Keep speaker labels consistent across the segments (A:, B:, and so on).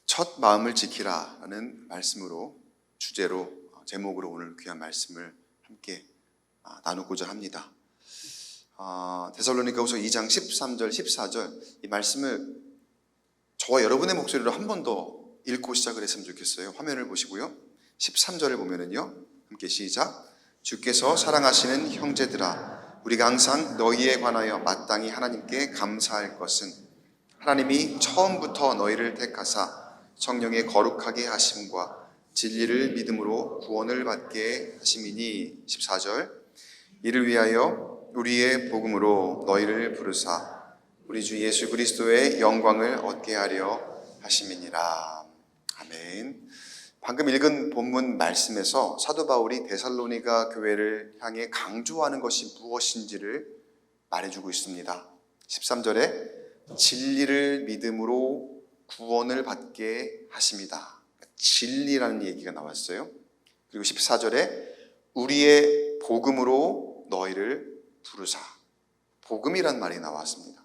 A: 첫 마음을 지키라라는 말씀으로 주제로 제목으로 오늘 귀한 말씀을 함께 나누고자 합니다. 데살로니가후서 2장 13절 14절 이 말씀을 저와 여러분의 목소리로 한 번 더 읽고 시작을 했으면 좋겠어요. 화면을 보시고요. 13절을 보면은요, 함께 시작. 주께서 사랑하시는 형제들아, 우리가 항상 너희에 관하여 마땅히 하나님께 감사할 것은 하나님이 처음부터 너희를 택하사 성령의 거룩하게 하심과 진리를 믿음으로 구원을 받게 하심이니. 14절. 이를 위하여 우리의 복음으로 너희를 부르사 우리 주 예수 그리스도의 영광을 얻게 하려 하심이니라. 아멘. 방금 읽은 본문 말씀에서 사도 바울이 데살로니가 교회를 향해 강조하는 것이 무엇인지를 말해주고 있습니다. 13절에 진리를 믿음으로 구원을 받게 하십니다. 진리라는 얘기가 나왔어요. 그리고 14절에 우리의 복음으로 너희를 부르사, 복음이란 말이 나왔습니다.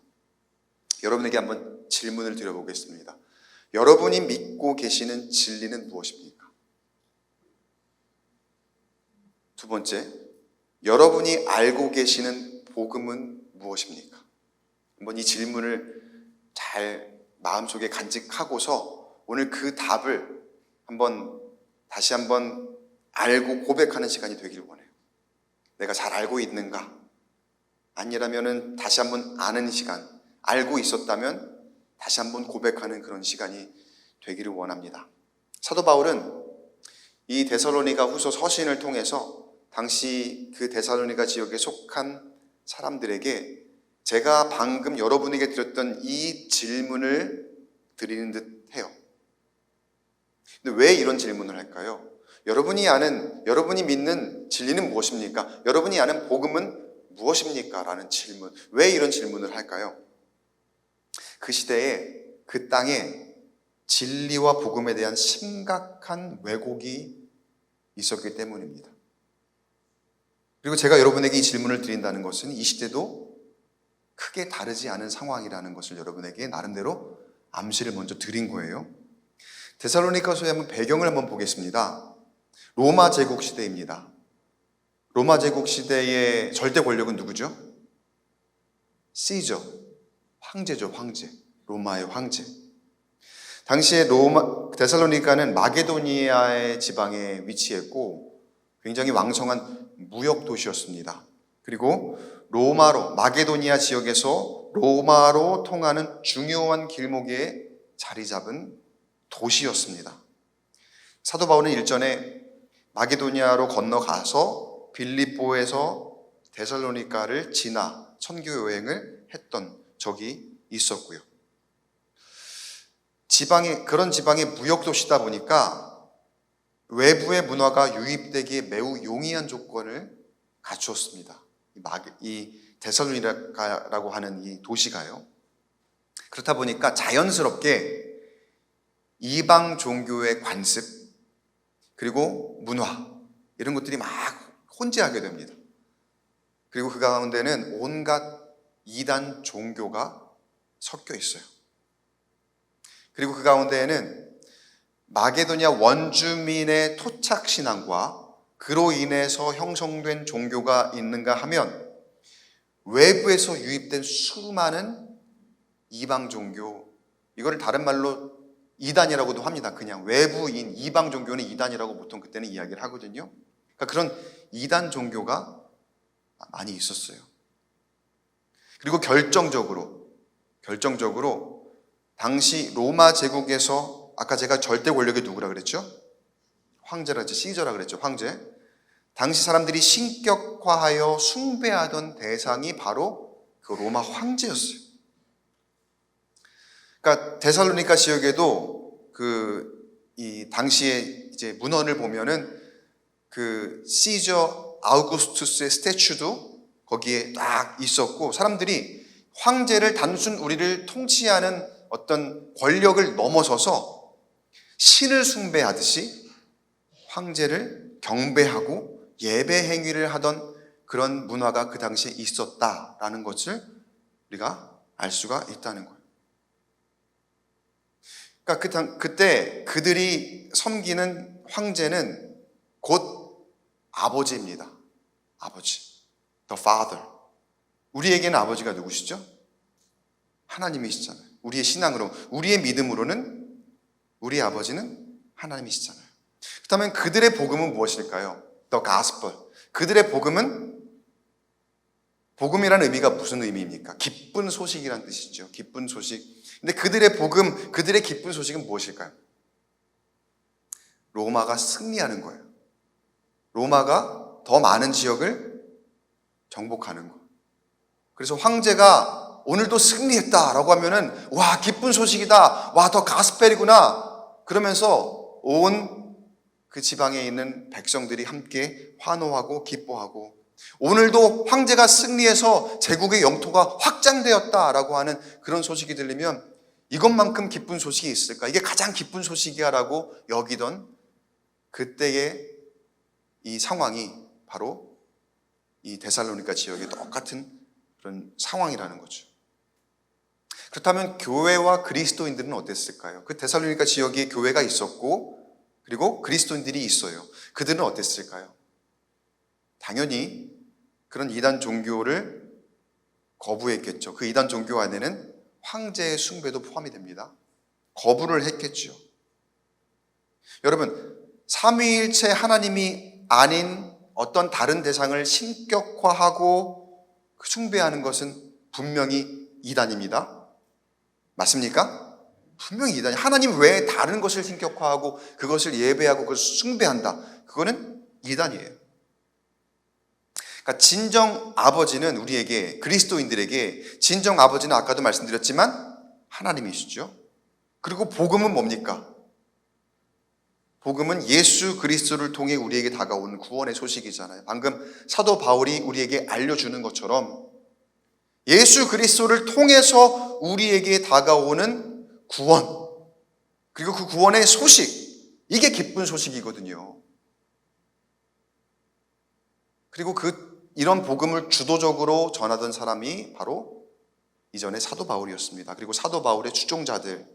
A: 여러분에게 한번 질문을 드려보겠습니다. 여러분이 믿고 계시는 진리는 무엇입니까? 두 번째, 여러분이 알고 계시는 복음은 무엇입니까? 한번 이 질문을 잘 마음속에 간직하고서 오늘 그 답을 다시 한번 알고 고백하는 시간이 되기를 원해요. 내가 잘 알고 있는가? 아니라면은 다시 한번 아는 시간, 알고 있었다면 다시 한번 고백하는 그런 시간이 되기를 원합니다. 사도 바울은 이 데살로니가 후서 서신을 통해서 당시 그 데살로니가 지역에 속한 사람들에게 제가 방금 여러분에게 드렸던 이 질문을 드리는 듯 해요. 근데 왜 이런 질문을 할까요? 여러분이 믿는 진리는 무엇입니까? 여러분이 아는 복음은 무엇입니까? 라는 질문. 왜 이런 질문을 할까요? 그 시대에 그 땅에 진리와 복음에 대한 심각한 왜곡이 있었기 때문입니다. 그리고 제가 여러분에게 이 질문을 드린다는 것은 이 시대도 크게 다르지 않은 상황이라는 것을 여러분에게 나름대로 암시를 먼저 드린 거예요. 데살로니가서의 한번 배경을 한번 보겠습니다. 로마 제국 시대입니다. 로마 제국 시대의 절대 권력은 누구죠? 시저, 황제죠, 황제. 로마의 황제. 당시에 데살로니가는 마게도니아의 지방에 위치했고 굉장히 왕성한 무역 도시였습니다. 그리고 마게도니아 지역에서 로마로 통하는 중요한 길목에 자리 잡은 도시였습니다. 사도 바울은 일전에 마게도니아로 건너가서 빌립보에서 데살로니가를 지나 선교 여행을 했던 적이 있었고요. 그런 지방의 무역 도시다 보니까 외부의 문화가 유입되기에 매우 용이한 조건을 갖추었습니다. 이 데살로니가라고 하는 이 도시가요. 그렇다 보니까 자연스럽게 이방 종교의 관습 그리고 문화 이런 것들이 막 혼재하게 됩니다. 그리고 그 가운데는 온갖 이단 종교가 섞여 있어요. 그리고 그 가운데에는 마게도니아 원주민의 토착신앙과 그로 인해서 형성된 종교가 있는가 하면 외부에서 유입된 수많은 이방 종교, 이거를 다른 말로 이단이라고도 합니다. 그냥 외부인 이방 종교는 이단이라고 보통 그때는 이야기를 하거든요. 그러니까 그런 이단 종교가 많이 있었어요. 그리고 결정적으로 당시 로마 제국에서 아까 제가 절대 권력이 누구라 그랬죠? 황제라 그랬죠. 시저라 그랬죠. 황제. 당시 사람들이 신격화하여 숭배하던 대상이 바로 그 로마 황제였어요. 그러니까 데살로니가 지역에도 이 당시에 이제 문헌을 보면은 그 시저 아우구스투스의 스태츄도 거기에 딱 있었고 사람들이 황제를 단순 우리를 통치하는 어떤 권력을 넘어서서 신을 숭배하듯이 황제를 경배하고 예배 행위를 하던 그런 문화가 그 당시에 있었다라는 것을 우리가 알 수가 있다는 거예요. 그러니까 그때 그들이 섬기는 황제는 곧 아버지입니다. 아버지. The Father. 우리에게는 아버지가 누구시죠? 하나님이시잖아요. 우리의 신앙으로, 우리의 믿음으로는 우리 아버지는 하나님이시잖아요. 그렇다면 그들의 복음은 무엇일까요? The Gospel. 그들의 복음이라는 의미가 무슨 의미입니까? 기쁜 소식이라는 뜻이죠. 기쁜 소식. 근데 그들의 복음, 그들의 기쁜 소식은 무엇일까요? 로마가 승리하는 거예요. 로마가 더 많은 지역을 정복하는 거. 그래서 황제가 오늘도 승리했다라고 하면은 와, 기쁜 소식이다. 와, 더 가스펠이구나. 그러면서 온 그 지방에 있는 백성들이 함께 환호하고 기뻐하고, 오늘도 황제가 승리해서 제국의 영토가 확장되었다라고 하는 그런 소식이 들리면 이것만큼 기쁜 소식이 있을까? 이게 가장 기쁜 소식이야라고 여기던 그때의 이 상황이 바로 이 데살로니가 지역의 똑같은 그런 상황이라는 거죠. 그렇다면 교회와 그리스도인들은 어땠을까요? 그 데살로니가 지역에 교회가 있었고 그리고 그리스도인들이 있어요. 그들은 어땠을까요? 당연히 그런 이단 종교를 거부했겠죠. 그 이단 종교 안에는 황제의 숭배도 포함이 됩니다. 거부를 했겠죠. 여러분, 삼위일체 하나님이 아닌 어떤 다른 대상을 신격화하고 숭배하는 것은 분명히 이단입니다. 맞습니까? 분명히 이단이. 하나님 외에 다른 것을 신격화하고 그것을 예배하고 그것을 숭배한다. 그거는 이단이에요. 그러니까 진정 아버지는 우리에게, 그리스도인들에게 진정 아버지는 아까도 말씀드렸지만 하나님이시죠. 그리고 복음은 뭡니까? 복음은 예수 그리스도를 통해 우리에게 다가오는 구원의 소식이잖아요. 방금 사도 바울이 우리에게 알려주는 것처럼 예수 그리스도를 통해서 우리에게 다가오는 구원, 그리고 그 구원의 소식, 이게 기쁜 소식이거든요. 그리고 이런 복음을 주도적으로 전하던 사람이 바로 이전에 사도 바울이었습니다. 그리고 사도 바울의 추종자들,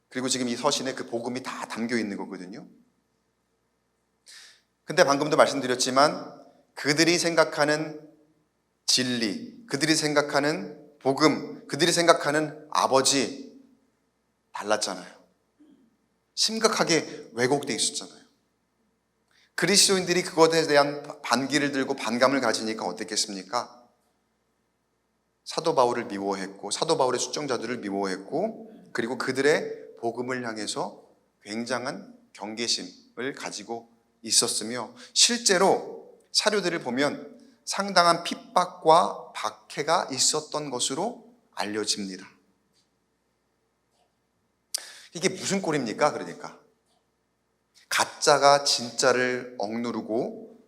A: 그리고 지금 이 서신에 그 복음이 다 담겨 있는 거거든요. 근데 방금도 말씀드렸지만 그들이 생각하는 진리, 그들이 생각하는 복음, 그들이 생각하는 아버지 달랐잖아요. 심각하게 왜곡되어 있었잖아요. 그리스도인들이 그것에 대한 반기를 들고 반감을 가지니까 어땠겠습니까? 사도 바울을 미워했고 사도 바울의 추종자들을 미워했고 그리고 그들의 복음을 향해서 굉장한 경계심을 가지고 있었으며 실제로 사료들을 보면 상당한 핍박과 박해가 있었던 것으로 알려집니다. 이게 무슨 꼴입니까? 그러니까 가짜가 진짜를 억누르고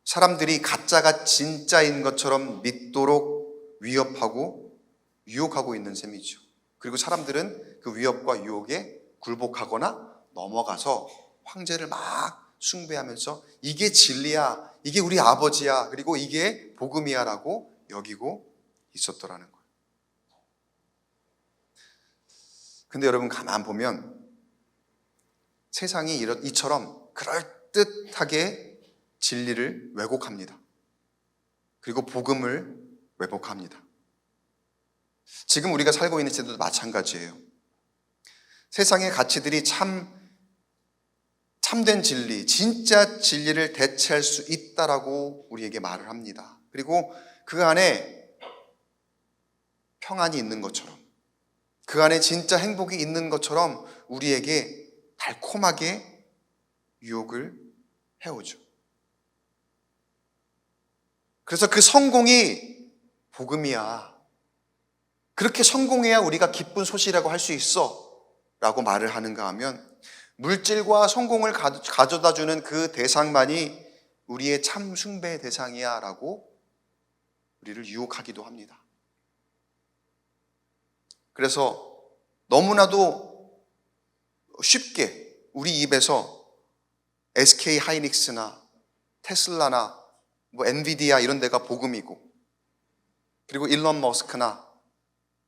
A: 사람들이 가짜가 진짜인 것처럼 믿도록 위협하고 유혹하고 있는 셈이죠. 그리고 사람들은 그 위협과 유혹에 굴복하거나 넘어가서 황제를 막 숭배하면서 이게 진리야, 이게 우리 아버지야, 그리고 이게 복음이야 라고 여기고 있었더라는 거예요. 근데 여러분 가만 보면 세상이 이처럼 그럴듯하게 진리를 왜곡합니다. 그리고 복음을 왜곡합니다. 지금 우리가 살고 있는 시대도 마찬가지예요. 세상의 가치들이 참된 진리, 진짜 진리를 대체할 수 있다라고 우리에게 말을 합니다. 그리고 그 안에 평안이 있는 것처럼, 그 안에 진짜 행복이 있는 것처럼 우리에게 달콤하게 유혹을 해오죠. 그래서 그 성공이 복음이야. 그렇게 성공해야 우리가 기쁜 소식이라고 할 수 있어 라고 말을 하는가 하면 물질과 성공을 가져다주는 그 대상만이 우리의 참 숭배의 대상이야 라고 우리를 유혹하기도 합니다. 그래서 너무나도 쉽게 우리 입에서 SK 하이닉스나 테슬라나 엔비디아 이런 데가 복음이고, 그리고 일론 머스크나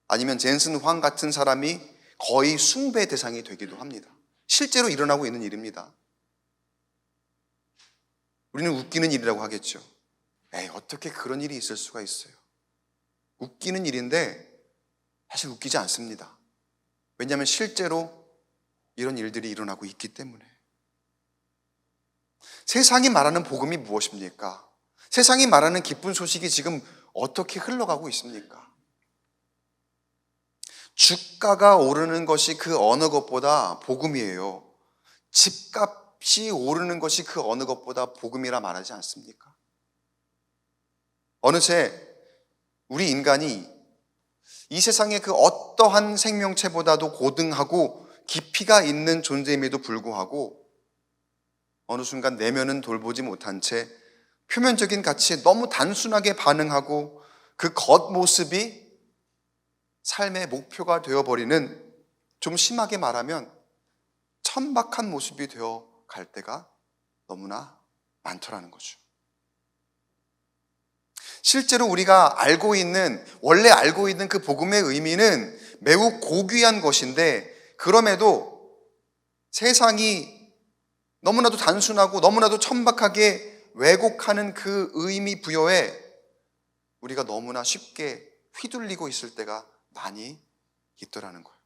A: 아니면 젠슨 황 같은 사람이 거의 숭배 대상이 되기도 합니다. 실제로 일어나고 있는 일입니다. 우리는 웃기는 일이라고 하겠죠. 에이, 어떻게 그런 일이 있을 수가 있어요. 웃기는 일인데 사실 웃기지 않습니다. 왜냐하면 실제로 이런 일들이 일어나고 있기 때문에. 세상이 말하는 복음이 무엇입니까? 세상이 말하는 기쁜 소식이 지금 어떻게 흘러가고 있습니까? 주가가 오르는 것이 그 어느 것보다 복음이에요. 집값이 오르는 것이 그 어느 것보다 복음이라 말하지 않습니까? 어느새 우리 인간이 이 세상의 그 어떠한 생명체보다도 고등하고 깊이가 있는 존재임에도 불구하고 어느 순간 내면은 돌보지 못한 채 표면적인 가치에 너무 단순하게 반응하고 그 겉모습이 삶의 목표가 되어버리는, 좀 심하게 말하면 천박한 모습이 되어 갈 때가 너무나 많더라는 거죠. 실제로 우리가 원래 알고 있는 그 복음의 의미는 매우 고귀한 것인데, 그럼에도 세상이 너무나도 단순하고 너무나도 천박하게 왜곡하는 그 의미 부여에 우리가 너무나 쉽게 휘둘리고 있을 때가 많이 있더라는 거예요.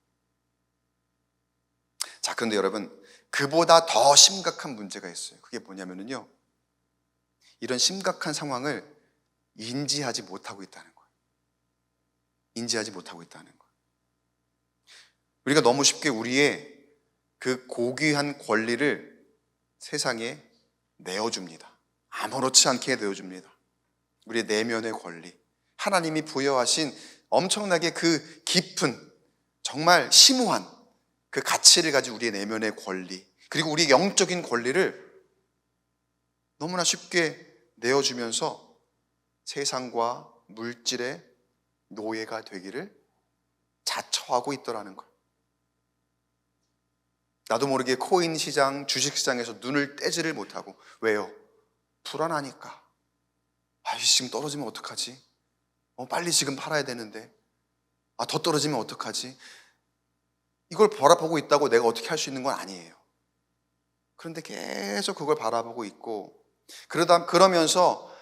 A: 자, 그런데 여러분, 그보다 더 심각한 문제가 있어요. 그게 뭐냐면요, 이런 심각한 상황을 인지하지 못하고 있다는 거예요. 인지하지 못하고 있다는 거예요. 우리가 너무 쉽게 우리의 그 고귀한 권리를 세상에 내어줍니다. 아무렇지 않게 내어줍니다. 우리의 내면의 권리, 하나님이 부여하신 엄청나게 그 깊은, 정말 심오한 그 가치를 가진 우리의 내면의 권리, 그리고 우리의 영적인 권리를 너무나 쉽게 내어주면서 세상과 물질의 노예가 되기를 자처하고 있더라는 거예요. 나도 모르게 코인 시장, 주식 시장에서 눈을 떼지를 못하고. 왜요? 불안하니까. 지금 떨어지면 어떡하지? 빨리 지금 팔아야 되는데. 더 떨어지면 어떡하지? 이걸 바라보고 있다고 내가 어떻게 할 수 있는 건 아니에요. 그런데 계속 그걸 바라보고 있고, 그러면서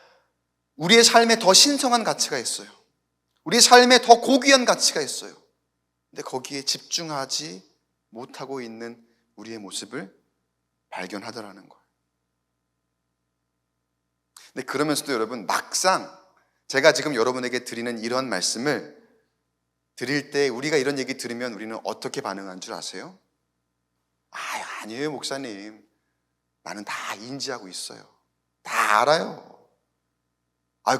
A: 우리의 삶에 더 신성한 가치가 있어요. 우리의 삶에 더 고귀한 가치가 있어요. 근데 거기에 집중하지 못하고 있는 우리의 모습을 발견하더라는 거예요. 근데 그러면서도 여러분, 막상 제가 지금 여러분에게 드리는 이런 말씀을 드릴 때 우리가 이런 얘기 들으면 우리는 어떻게 반응하는 줄 아세요? 아니에요, 목사님. 나는 다 인지하고 있어요. 다 알아요.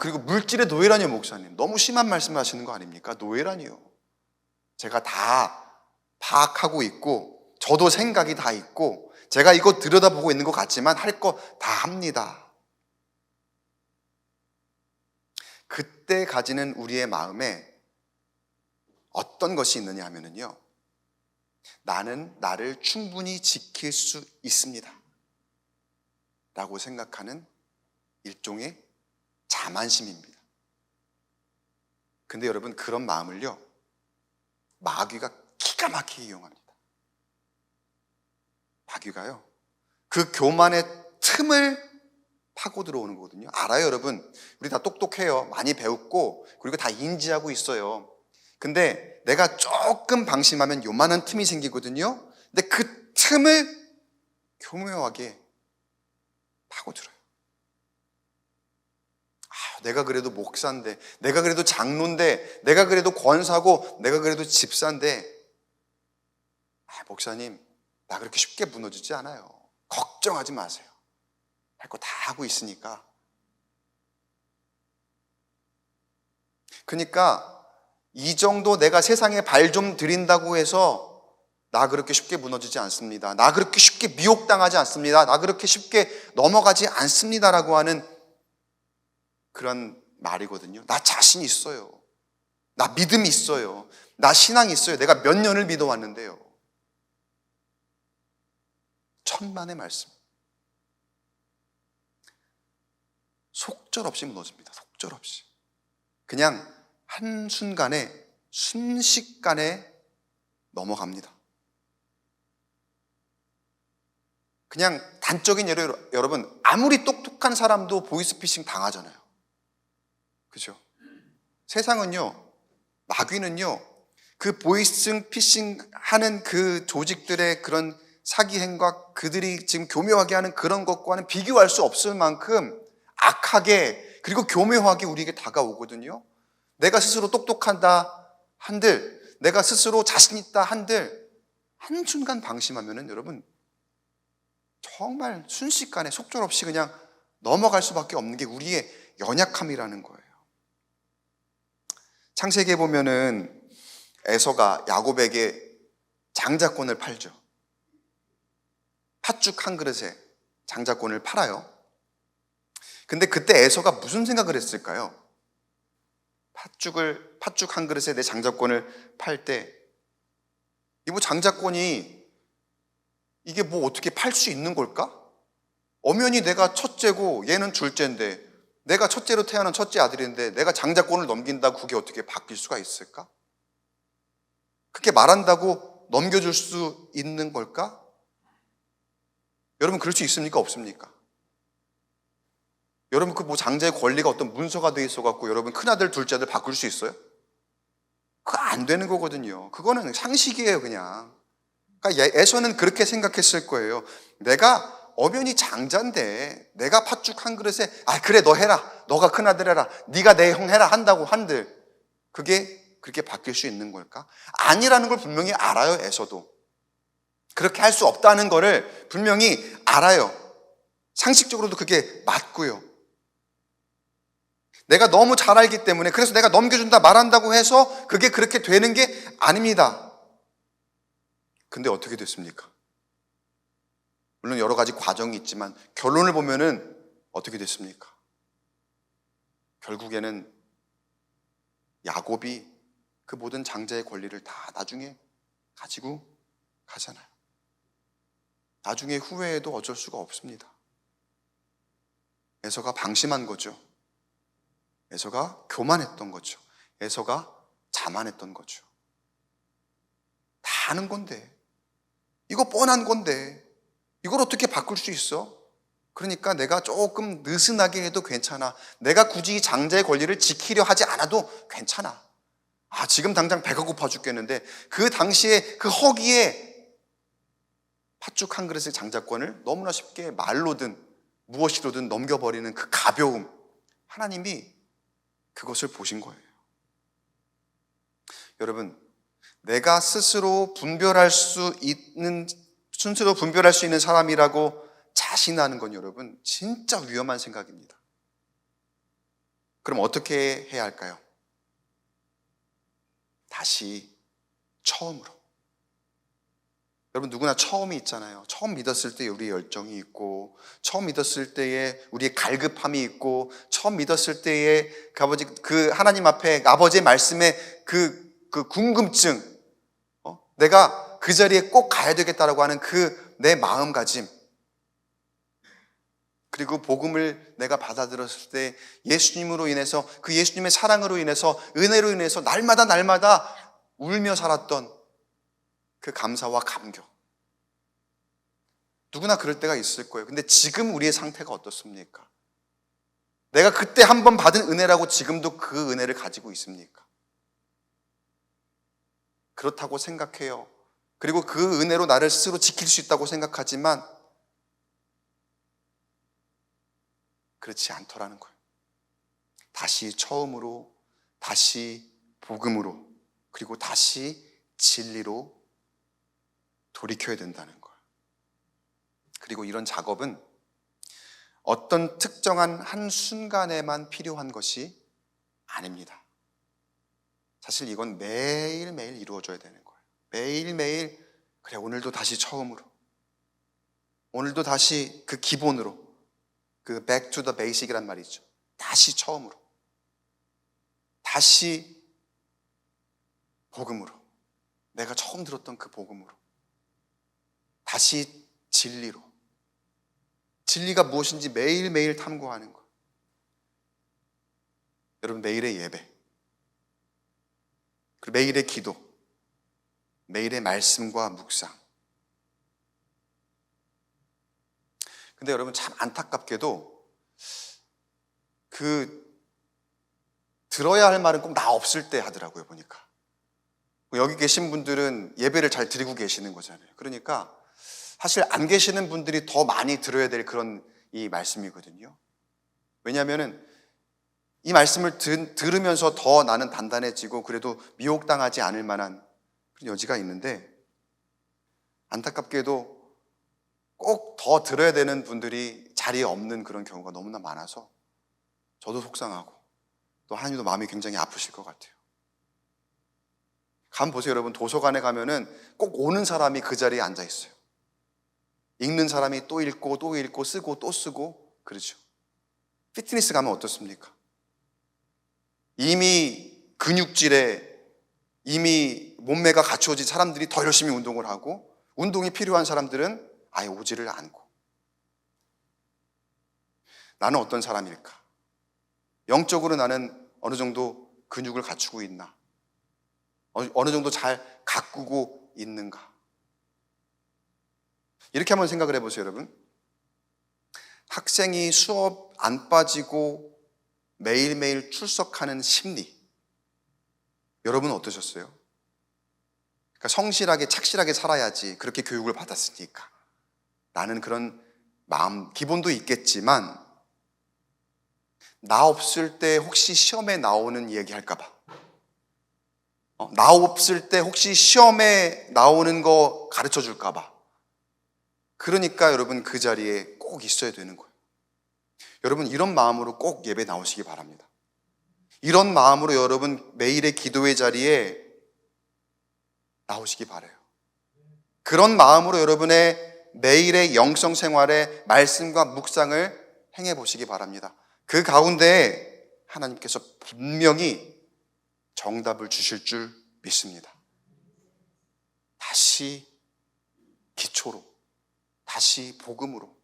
A: 그리고 물질의 노예라니요, 목사님. 너무 심한 말씀을 하시는 거 아닙니까? 노예라니요. 제가 다 파악하고 있고, 저도 생각이 다 있고, 제가 이거 들여다보고 있는 것 같지만 할 거 다 합니다. 그때 가지는 우리의 마음에 어떤 것이 있느냐 하면요, 나는 나를 충분히 지킬 수 있습니다 라고 생각하는 일종의 자만심입니다. 근데 여러분, 그런 마음을요, 마귀가 기가 막히게 이용합니다. 마귀가요, 그 교만의 틈을 파고 들어오는 거거든요. 알아요, 여러분. 우리 다 똑똑해요. 많이 배웠고, 그리고 다 인지하고 있어요. 근데 내가 조금 방심하면 요만한 틈이 생기거든요. 근데 그 틈을 교묘하게 파고들어요. 내가 그래도 목사인데, 내가 그래도 장로인데, 내가 그래도 권사고, 내가 그래도 집사인데, 목사님, 나 그렇게 쉽게 무너지지 않아요. 걱정하지 마세요. 할 거 다 하고 있으니까. 그러니까 이 정도 내가 세상에 발 좀 들인다고 해서 나 그렇게 쉽게 무너지지 않습니다. 나 그렇게 쉽게 미혹당하지 않습니다. 나 그렇게 쉽게 넘어가지 않습니다라고 하는 그런 말이거든요. 나 자신 있어요. 나 믿음이 있어요. 나 신앙이 있어요. 내가 몇 년을 믿어왔는데요. 천만의 말씀. 속절없이 무너집니다. 속절없이. 그냥 한순간에, 순식간에 넘어갑니다. 그냥 단적인 예로 여러분, 아무리 똑똑한 사람도 보이스피싱 당하잖아요. 그죠? 세상은요, 마귀는요, 그 보이스피싱 하는 그 조직들의 그런 사기 행각, 그들이 지금 교묘하게 하는 그런 것과는 비교할 수 없을 만큼 악하게, 그리고 교묘하게 우리에게 다가오거든요. 내가 스스로 똑똑하다 한들, 내가 스스로 자신 있다 한들, 한순간 방심하면은 여러분, 정말 순식간에 속절없이 그냥 넘어갈 수밖에 없는 게 우리의 연약함이라는 거예요. 창세기에 보면은 에서가 야곱에게 장자권을 팔죠. 팥죽 한 그릇에 장자권을 팔아요. 근데 그때 에서가 무슨 생각을 했을까요? 팥죽 한 그릇에 내 장자권을 팔 때, 이 뭐 장자권이 이게 뭐 어떻게 팔 수 있는 걸까? 엄연히 내가 첫째고 얘는 둘째인데, 내가 첫째로 태어난 첫째 아들인데 내가 장자권을 넘긴다고 그게 어떻게 바뀔 수가 있을까? 그렇게 말한다고 넘겨줄 수 있는 걸까? 여러분, 그럴 수 있습니까? 없습니까? 여러분, 그 뭐 장자의 권리가 어떤 문서가 돼 있어갖고 여러분 큰아들 둘째아들 바꿀 수 있어요? 그거 안 되는 거거든요. 그거는 상식이에요. 그냥. 그러니까 에서는 그렇게 생각했을 거예요. 내가 엄연히 장자인데 내가 팥죽 한 그릇에 그래 너 해라, 너가 큰아들 해라, 네가 내 형 해라 한다고 한들 그게 그렇게 바뀔 수 있는 걸까? 아니라는 걸 분명히 알아요. 에서도 그렇게 할 수 없다는 거를 분명히 알아요. 상식적으로도 그게 맞고요. 내가 너무 잘 알기 때문에, 그래서 내가 넘겨준다 말한다고 해서 그게 그렇게 되는 게 아닙니다. 근데 어떻게 됐습니까? 물론 여러 가지 과정이 있지만 결론을 보면은 어떻게 됐습니까? 결국에는 야곱이 그 모든 장자의 권리를 다 나중에 가지고 가잖아요. 나중에 후회해도 어쩔 수가 없습니다. 에서가 방심한 거죠. 에서가 교만했던 거죠. 에서가 자만했던 거죠. 다 아는 건데, 이거 뻔한 건데 이걸 어떻게 바꿀 수 있어? 그러니까 내가 조금 느슨하게 해도 괜찮아. 내가 굳이 장자의 권리를 지키려 하지 않아도 괜찮아. 지금 당장 배가 고파 죽겠는데 그 당시에 그 허기에 팥죽 한 그릇의 장자권을 너무나 쉽게 말로든 무엇이로든 넘겨버리는 그 가벼움, 하나님이 그것을 보신 거예요. 여러분, 내가 스스로 분별할 수 있는 사람이라고 자신하는 건 여러분 진짜 위험한 생각입니다. 그럼 어떻게 해야 할까요? 다시 처음으로. 여러분, 누구나 처음이 있잖아요. 처음 믿었을 때 우리의 열정이 있고, 처음 믿었을 때에 우리의 갈급함이 있고, 처음 믿었을 때에 그 하나님 앞에 아버지의 말씀에 그 궁금증, 내가 그 자리에 꼭 가야 되겠다라고 하는 그 내 마음가짐, 그리고 복음을 내가 받아들였을 때 예수님으로 인해서, 그 예수님의 사랑으로 인해서, 은혜로 인해서 날마다 울며 살았던 그 감사와 감격. 누구나 그럴 때가 있을 거예요. 근데 지금 우리의 상태가 어떻습니까? 내가 그때 한번 받은 은혜라고 지금도 그 은혜를 가지고 있습니까? 그렇다고 생각해요. 그리고 그 은혜로 나를 스스로 지킬 수 있다고 생각하지만 그렇지 않더라는 거예요. 다시 처음으로, 다시 복음으로, 그리고 다시 진리로 돌이켜야 된다는 거예요. 그리고 이런 작업은 어떤 특정한 한 순간에만 필요한 것이 아닙니다. 사실 이건 매일매일 이루어져야 되는 거예요. 매일매일, 그래 오늘도 다시 처음으로, 오늘도 다시 그 기본으로, 그 back to the basic이란 말이죠. 다시 처음으로, 다시 복음으로, 내가 처음 들었던 그 복음으로, 다시 진리로. 진리가 무엇인지 매일매일 탐구하는 것. 여러분, 매일의 예배, 그리고 매일의 기도, 매일의 말씀과 묵상. 근데 여러분 참 안타깝게도 들어야 할 말은 꼭 나 없을 때 하더라고요, 보니까. 여기 계신 분들은 예배를 잘 드리고 계시는 거잖아요. 그러니까 사실 안 계시는 분들이 더 많이 들어야 될 그런 이 말씀이거든요. 왜냐하면은 이 말씀을 들으면서 더 나는 단단해지고 그래도 미혹당하지 않을 만한 그런 여지가 있는데, 안타깝게도 꼭 더 들어야 되는 분들이 자리에 없는 그런 경우가 너무나 많아서 저도 속상하고 또 하나님도 마음이 굉장히 아프실 것 같아요. 가만 보세요, 여러분. 도서관에 가면은 꼭 오는 사람이 그 자리에 앉아 있어요. 읽는 사람이 또 읽고 또 읽고 쓰고 또 쓰고 그러죠. 피트니스 가면 어떻습니까? 이미 근육질에 이미 몸매가 갖추어진 사람들이 더 열심히 운동을 하고, 운동이 필요한 사람들은 아예 오지를 않고. 나는 어떤 사람일까? 영적으로 나는 어느 정도 근육을 갖추고 있나? 어느 정도 잘 가꾸고 있는가? 이렇게 한번 생각을 해보세요, 여러분. 학생이 수업 안 빠지고 매일매일 출석하는 심리, 여러분은 어떠셨어요? 그러니까 성실하게 착실하게 살아야지, 그렇게 교육을 받았으니까 라는 그런 마음, 기본도 있겠지만, 나 없을 때 혹시 시험에 나오는 얘기 할까 봐, 나 없을 때 혹시 시험에 나오는 거 가르쳐 줄까 봐, 그러니까 여러분 그 자리에 꼭 있어야 되는 거예요. 여러분 이런 마음으로 꼭 예배 나오시기 바랍니다. 이런 마음으로 여러분 매일의 기도의 자리에 나오시기 바라요. 그런 마음으로 여러분의 매일의 영성 생활에 말씀과 묵상을 행해 보시기 바랍니다. 그 가운데 하나님께서 분명히 정답을 주실 줄 믿습니다. 다시 기초로, 다시 복음으로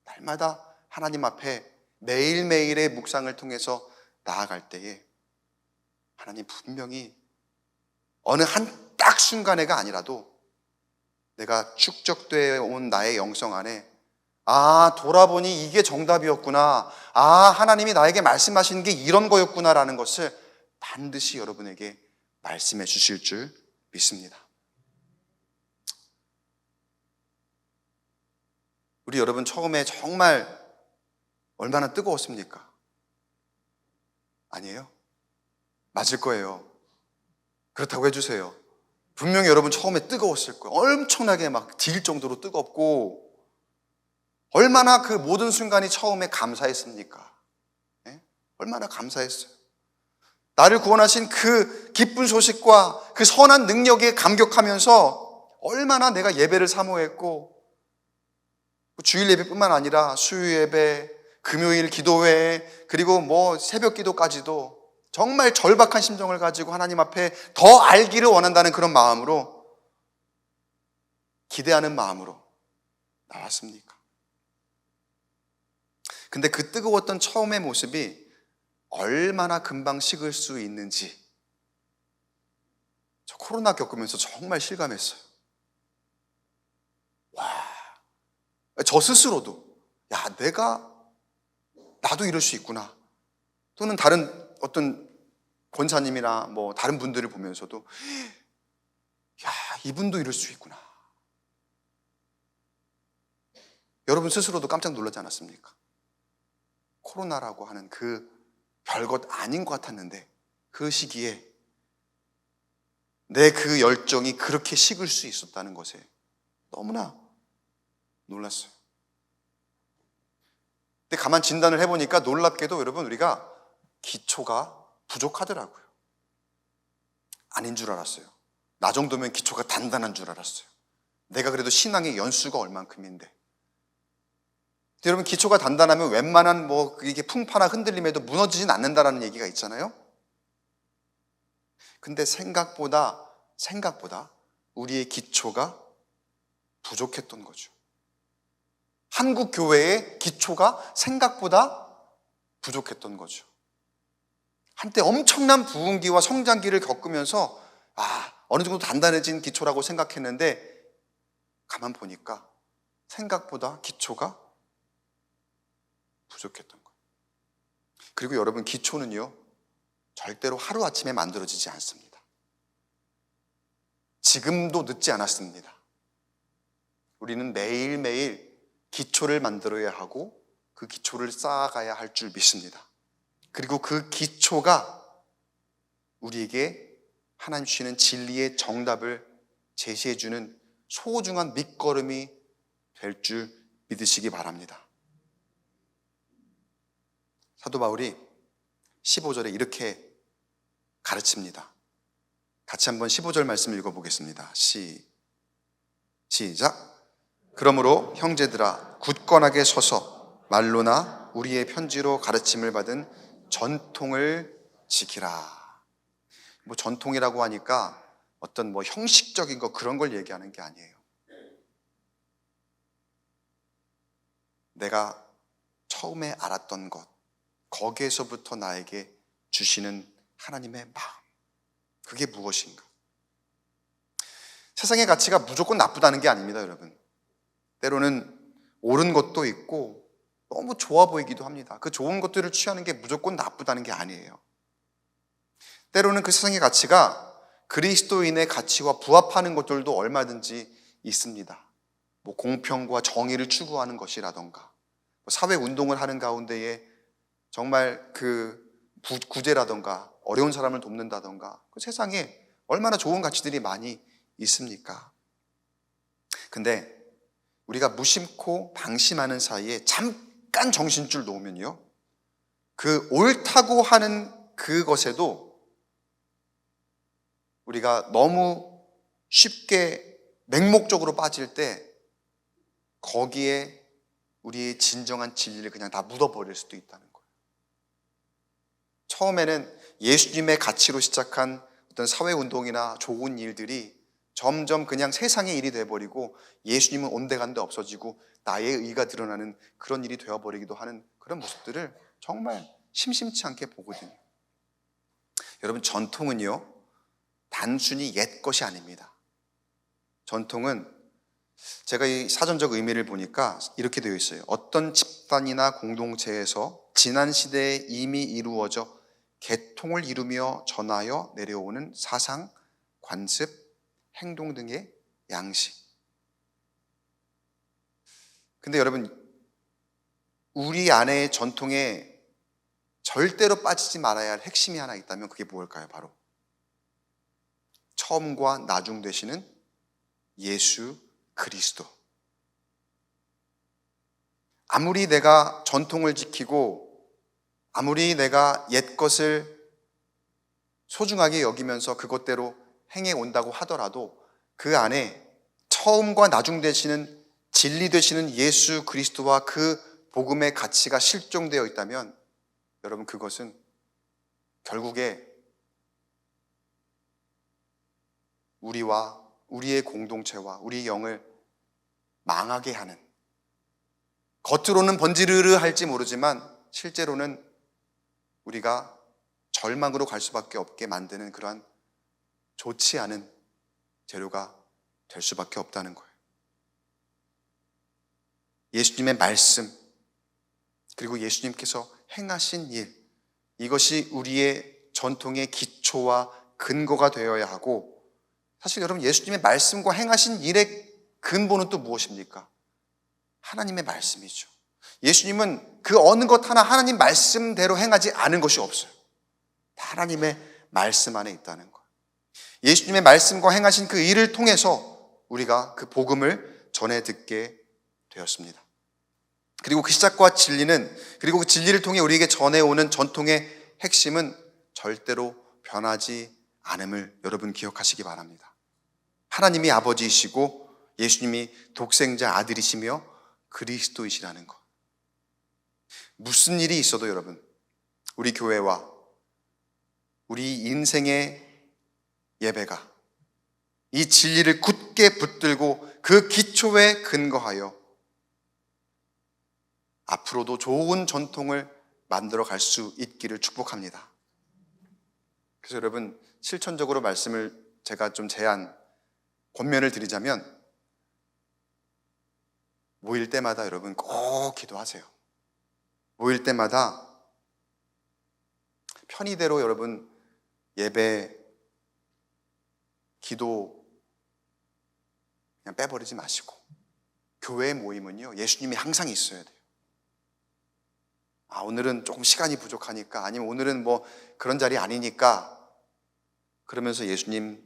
A: 날마다 하나님 앞에 매일매일의 묵상을 통해서 나아갈 때에 하나님 분명히 어느 한 딱 순간에가 아니라도 내가 축적되어 온 나의 영성 안에, 돌아보니 이게 정답이었구나, 하나님이 나에게 말씀하시는 게 이런 거였구나라는 것을 반드시 여러분에게 말씀해 주실 줄 믿습니다. 우리 여러분 처음에 정말 얼마나 뜨거웠습니까? 아니에요? 맞을 거예요. 그렇다고 해주세요. 분명히 여러분 처음에 뜨거웠을 거예요. 엄청나게 막 딜 정도로 뜨겁고, 얼마나 그 모든 순간이 처음에 감사했습니까? 네? 얼마나 감사했어요. 나를 구원하신 그 기쁜 소식과 그 선한 능력에 감격하면서 얼마나 내가 예배를 사모했고, 주일 예배뿐만 아니라 수요 예배, 금요일 기도회, 그리고 새벽 기도까지도 정말 절박한 심정을 가지고 하나님 앞에 더 알기를 원한다는 그런 마음으로, 기대하는 마음으로 나왔습니까? 근데 그 뜨거웠던 처음의 모습이 얼마나 금방 식을 수 있는지 저 코로나 겪으면서 정말 실감했어요. 저 스스로도 나도 이럴 수 있구나, 또는 다른 어떤 권사님이나 다른 분들을 보면서도 이분도 이럴 수 있구나. 여러분 스스로도 깜짝 놀라지 않았습니까? 코로나라고 하는 그 별것 아닌 것 같았는데 그 시기에 내 그 열정이 그렇게 식을 수 있었다는 것에 너무나 놀랐어요. 근데 가만 진단을 해보니까 놀랍게도 여러분 우리가 기초가 부족하더라고요. 아닌 줄 알았어요. 나 정도면 기초가 단단한 줄 알았어요. 내가 그래도 신앙의 연수가 얼만큼인데. 근데 여러분 기초가 단단하면 웬만한 이게 풍파나 흔들림에도 무너지진 않는다라는 얘기가 있잖아요. 근데 생각보다 우리의 기초가 부족했던 거죠. 한국 교회의 기초가 생각보다 부족했던 거죠. 한때 엄청난 부흥기와 성장기를 겪으면서 어느 정도 단단해진 기초라고 생각했는데 가만 보니까 생각보다 기초가 부족했던 거예요. 그리고 여러분, 기초는요 절대로 하루아침에 만들어지지 않습니다. 지금도 늦지 않았습니다. 우리는 매일매일 기초를 만들어야 하고 그 기초를 쌓아가야 할 줄 믿습니다. 그리고 그 기초가 우리에게 하나님 주시는 진리의 정답을 제시해주는 소중한 밑거름이 될 줄 믿으시기 바랍니다. 사도 바울이 15절에 이렇게 가르칩니다. 같이 한번 15절 말씀 읽어보겠습니다. 시작. 그러므로 형제들아, 굳건하게 서서 말로나 우리의 편지로 가르침을 받은 전통을 지키라. 전통이라고 하니까 어떤 형식적인 거 그런 걸 얘기하는 게 아니에요. 내가 처음에 알았던 것, 거기에서부터 나에게 주시는 하나님의 마음, 그게 무엇인가? 세상의 가치가 무조건 나쁘다는 게 아닙니다, 여러분. 때로는 옳은 것도 있고 너무 좋아 보이기도 합니다. 그 좋은 것들을 취하는 게 무조건 나쁘다는 게 아니에요. 때로는 그 세상의 가치가 그리스도인의 가치와 부합하는 것들도 얼마든지 있습니다. 공평과 정의를 추구하는 것이라던가, 사회운동을 하는 가운데에 정말 그 구제라던가 어려운 사람을 돕는다던가, 그 세상에 얼마나 좋은 가치들이 많이 있습니까? 근데 우리가 무심코 방심하는 사이에 잠깐 정신줄 놓으면요, 그 옳다고 하는 그것에도 우리가 너무 쉽게 맹목적으로 빠질 때 거기에 우리의 진정한 진리를 그냥 다 묻어버릴 수도 있다는 거예요. 처음에는 예수님의 가치로 시작한 어떤 사회운동이나 좋은 일들이 점점 그냥 세상의 일이 되어버리고 예수님은 온데간데 없어지고 나의 의가 드러나는 그런 일이 되어버리기도 하는 그런 모습들을 정말 심심치 않게 보거든요. 여러분, 전통은요 단순히 옛 것이 아닙니다. 전통은 제가 이 사전적 의미를 보니까 이렇게 되어 있어요. 어떤 집단이나 공동체에서 지난 시대에 이미 이루어져 계통을 이루며 전하여 내려오는 사상, 관습, 행동 등의 양식. 근데 여러분, 우리 안의 전통에 절대로 빠지지 말아야 할 핵심이 하나 있다면 그게 무엇일까요? 바로 처음과 나중 되시는 예수 그리스도. 아무리 내가 전통을 지키고 아무리 내가 옛 것을 소중하게 여기면서 그것대로 행해 온다고 하더라도 그 안에 처음과 나중 되시는 진리 되시는 예수 그리스도와 그 복음의 가치가 실종되어 있다면 여러분, 그것은 결국에 우리와 우리의 공동체와 우리의 영을 망하게 하는, 겉으로는 번지르르 할지 모르지만 실제로는 우리가 절망으로 갈 수밖에 없게 만드는 그러한 좋지 않은 재료가 될 수밖에 없다는 거예요. 예수님의 말씀, 그리고 예수님께서 행하신 일, 이것이 우리의 전통의 기초와 근거가 되어야 하고, 사실 여러분, 예수님의 말씀과 행하신 일의 근본은 또 무엇입니까? 하나님의 말씀이죠. 예수님은 그 어느 것 하나 하나님 말씀대로 행하지 않은 것이 없어요. 다 하나님의 말씀 안에 있다는 거예요. 예수님의 말씀과 행하신 그 일을 통해서 우리가 그 복음을 전해 듣게 되었습니다. 그리고 그 시작과 진리는, 그리고 그 진리를 통해 우리에게 전해오는 전통의 핵심은 절대로 변하지 않음을 여러분 기억하시기 바랍니다. 하나님이 아버지이시고 예수님이 독생자 아들이시며 그리스도이시라는 것. 무슨 일이 있어도 여러분, 우리 교회와 우리 인생의 예배가 이 진리를 굳게 붙들고 그 기초에 근거하여 앞으로도 좋은 전통을 만들어 갈 수 있기를 축복합니다. 그래서 여러분, 실천적으로 말씀을 제가 좀 권면을 드리자면 모일 때마다 여러분 꼭 기도하세요. 모일 때마다 편의대로 여러분 예배, 기도 그냥 빼버리지 마시고 교회 모임은요 예수님이 항상 있어야 돼요. 오늘은 조금 시간이 부족하니까, 아니면 오늘은 뭐 그런 자리 아니니까 그러면서 예수님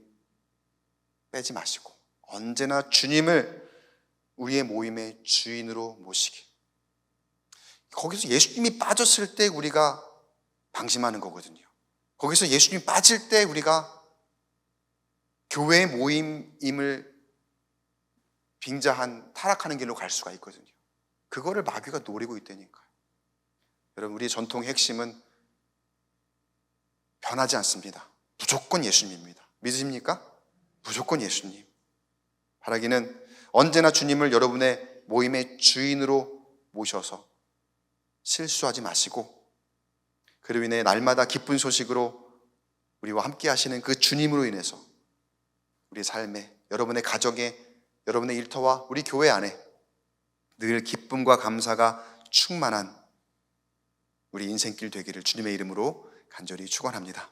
A: 빼지 마시고 언제나 주님을 우리의 모임의 주인으로 모시기. 거기서 예수님이 빠졌을 때 우리가 방심하는 거거든요. 거기서 예수님이 빠질 때 우리가 교회 모임임을 빙자한 타락하는 길로 갈 수가 있거든요. 그거를 마귀가 노리고 있다니까요. 여러분, 우리의 전통의 핵심은 변하지 않습니다. 무조건 예수님입니다. 믿으십니까? 무조건 예수님. 바라기는 언제나 주님을 여러분의 모임의 주인으로 모셔서 실수하지 마시고, 그로 인해 날마다 기쁜 소식으로 우리와 함께 하시는 그 주님으로 인해서 우리 삶에, 여러분의 가정에, 여러분의 일터와 우리 교회 안에 늘 기쁨과 감사가 충만한 우리 인생길 되기를 주님의 이름으로 간절히 축원합니다.